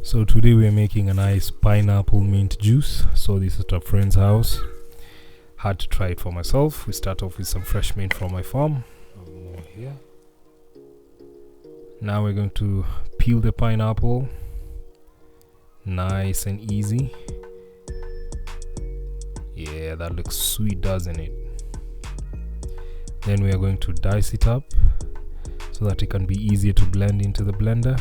So today we are making a nice pineapple mint juice. So this is at a friend's house. Had to try it for myself. We start off with some fresh mint from my farm. More here. Now we're going to peel the pineapple. Nice and easy. Yeah, that looks sweet, doesn't it? Then we are going to dice it up so that it can be easier to blend into the blender.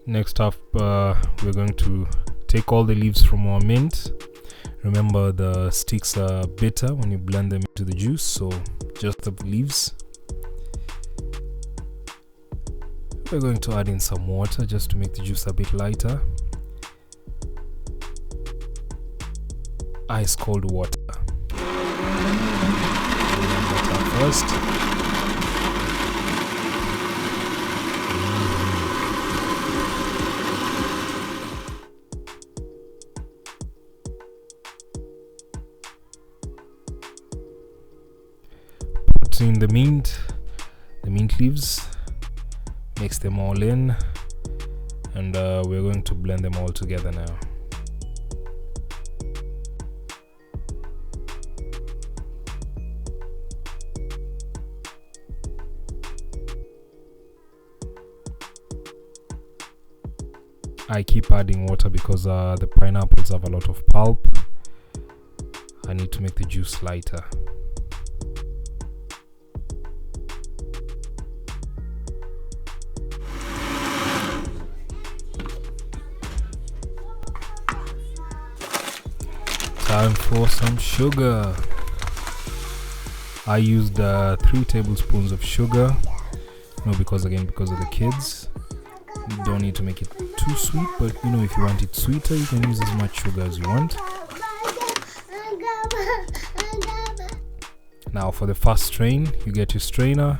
Next up, we're going to take all the leaves from our mint. Remember, the sticks are bitter when you blend them into the juice, so just the leaves. We're going to add in some water just to make the juice a bit lighter. Ice cold water. First. Put in the mint leaves, mix them all in, and we're going to blend them all together now. I keep adding water because the pineapples have a lot of pulp. I need to make the juice lighter. Time for some sugar. I used 3 tablespoons of sugar. Because of the kids. You don't need to make it too sweet, but if you want it sweeter, you can use as much sugar as you want. Now for the first strain, you get your strainer.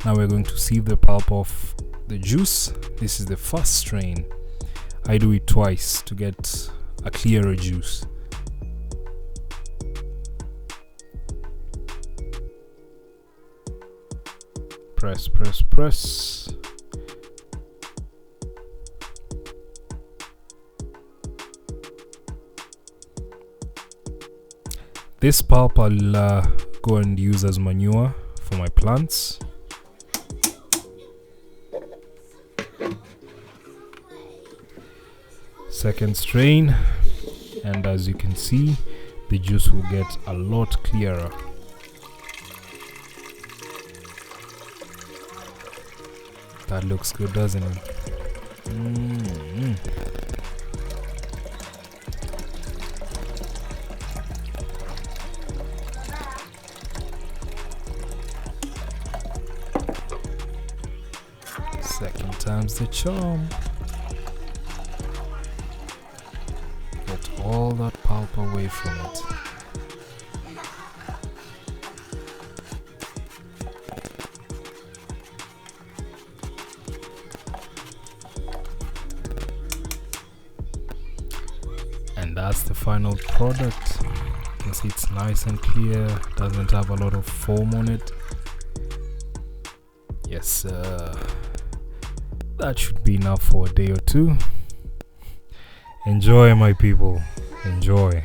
Now we're going to sieve the pulp of the juice. This is the first strain. I do it twice to get a clearer juice. Press, press, press. This pulp I'll go and use as manure for my plants. Second strain, and as you can see, the juice will get a lot clearer. That looks good, doesn't it? Second time's the charm. Get all that pulp away from it. And that's the final product. You can see it's nice and clear, doesn't have a lot of foam on it. Yes, that should be enough for a day or two. Enjoy, my people. Enjoy.